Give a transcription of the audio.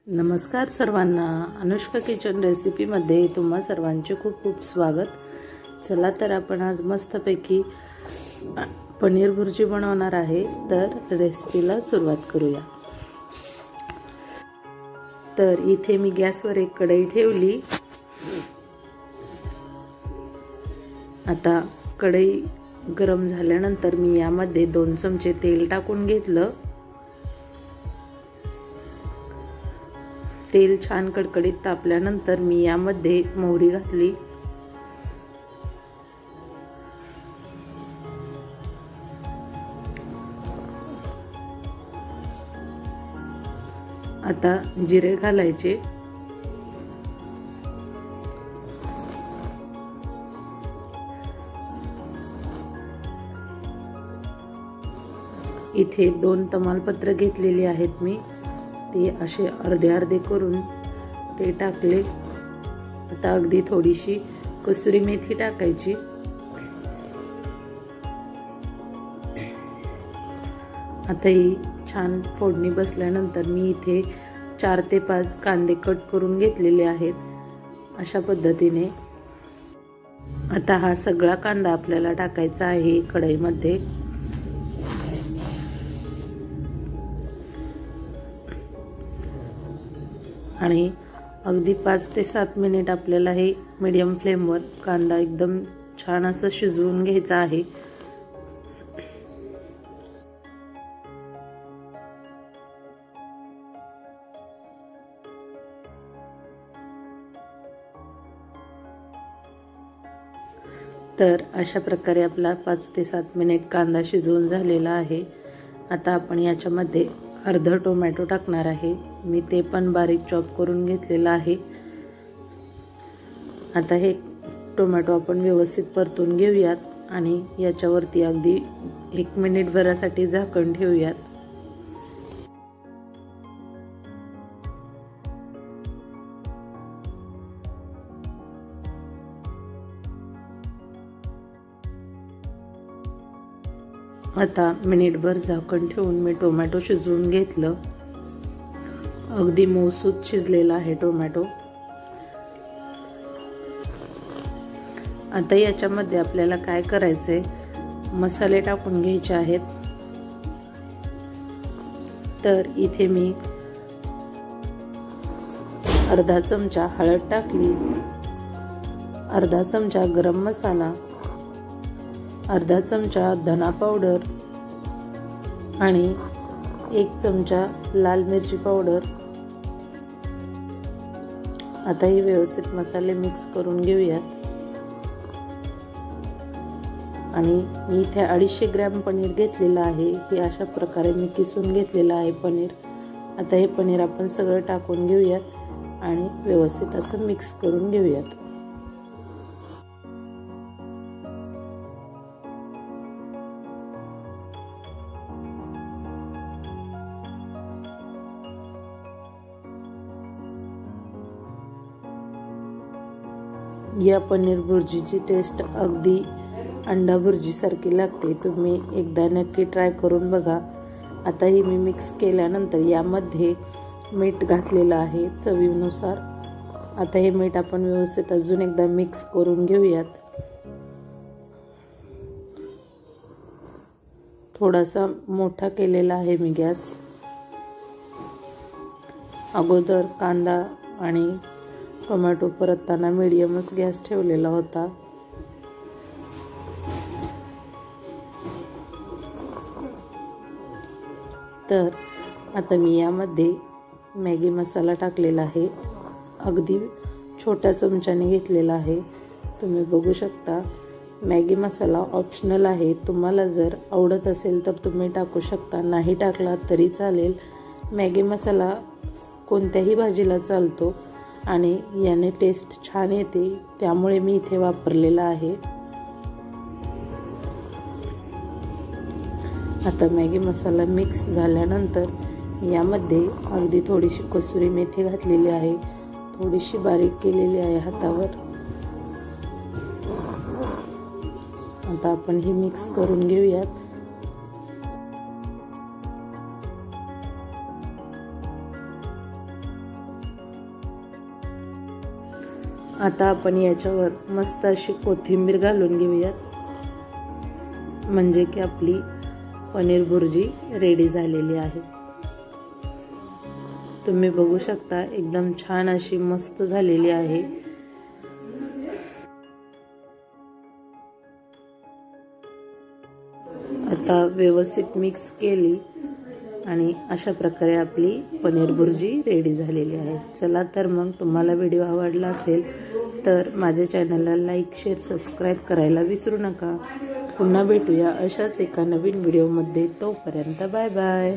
नमस्कार सर्वांना, अनुष्का किचन रेसिपीमध्ये तुम्हा सर्वांचे खूप खूप स्वागत। चला तर आपण आज मस्तपैकी पनीर भुर्जी बनवणार आहे, तर रेसिपीला सुरुवात करूया। तर इथे मी गॅसवर एक कढई ठेवली। आता कढई गरम झाल्यानंतर मी यामध्ये 2 चमचे तेल टाकून घेतलं। तेल छान कडकडीत तापल्यानंतर मी यामध्ये मोहरी घातली। आता जिरे घालायचे। इथे 2 तमालपत्र घेतलेली आहेत मी, ते असे अर्धे अर्धे करून ते टाकले। आता अगदी थोडीशी कसुरी मेथी टाकायची। आता ही छान फोडणी बसल्यानंतर मी इथे 4 ते 5 कांदे कट करून घेतलेले आहेत, अशा पद्धतीने। आता हा सगळा कांदा आपल्याला टाकायचा आहे कढईमध्ये। आणि अगदी 5 ते 7 मिनिट आपल्याला हे मीडियम फ्लेमवर कांदा एकदम छान असं शिजवून घ्यायचा आहे। तर अशा प्रकारे आपला 5 ते 7 मिनिट कांदा शिजवून झालेला आहे। आता आपण याच्यामध्ये अर्धा टोमॅटो टाकणार आहे, मी ते पण बारीक चॉप करून घेतलेला आहे। आता हे टोमॅटो आपण व्यवस्थित परतून घेऊयात आणि याच्यावरती अगदी 1 मिनिट भरासाठी झाकण ठेवूयात। आता मिनिटभर झाकण ठेवून मी टोमॅटो शिजवून घेतलं। अगदी मऊसूत शिजलेला आहे टोमॅटो। आता याच्यामध्ये आपल्याला काय करायचंय, मसाले टाकून घ्यायचे आहेत। तर इथे मी अर्धा चमचा हळद टाकली, अर्धा चमचा गरम मसाला, अर्धा चमचा धना पावडर आणि 1 चमचा लाल मिरची पावडर। आता हे व्यवस्थित मसाले मिक्स करून घेऊयात। आणि मी इथे 250 ग्रॅम पनीर घेतलेलं आहे, हे अशा प्रकारे मी किसून घेतलेलं आहे पनीर। आता हे पनीर आपण सगळं टाकून घेऊयात आणि व्यवस्थित असं मिक्स करून घेऊयात। या पनीर भुर्जीची टेस्ट अगदी अंडा भुर्जी सारखी लागते, तुम्ही एकदा नक्की ट्राय करून बघा। आता ही मी मिक्स केल्यानंतर यामध्ये मीठ घातलेलं आहे चवीनुसार। आता हे मीठ आपण व्यवस्थित अजून एकदा मिक्स करून घेऊयात। थोडासा मोठा केलेला आहे मी गॅस। अगोदर कांदा आणि टोमॅटो परतताना मीडियमच गॅस ठेवलेला होता। तर आता मी यामध्ये मॅगी मसाला टाकलेला आहे, अगदी छोट्या चमच्याने घेतलेला आहे। तुम्ही बघू शकता, मॅगी मसाला ऑप्शनल आहे, तुम्हाला जर आवडत असेल तर तुम्ही टाकू शकता, नाही टाकला तरी चालेल। मॅगी मसाला कोणत्याही भाजीला चालतो आणि याने टेस्ट छान येते, त्यामुळे मी इथे वापरलेला आहे। आता मॅगी मसाला मिक्स झाल्यानंतर यामध्ये अगदी थोडीशी कसुरी मेथी घातलेली आहे, थोडीशी बारीक केलेली आहे हातावर। आता आपण ही मिक्स करून घेऊयात। आता आपण याच्यावर मस्त अशी कोथिंबीर घालून घेऊयात, म्हणजे की आपली पनीर भुर्जी रेडी झालेली आहे। तुम्ही बघू शकता एकदम छान अशी मस्त झालेली आहे। आता व्यवस्थित मिक्स केली आणि अशा प्रकारे आपली पनीर भुर्जी रेडी झालेली आहे। चला तर मग तुम्हाला व्हिडिओ आवडला असेल तर माझ्या चॅनलला लाईक, शेअर, सबस्क्राईब करायला विसरू नका। पुन्हा भेटूया अशाच एका नवीन व्हिडिओमध्ये। तोपर्यंत बाय बाय।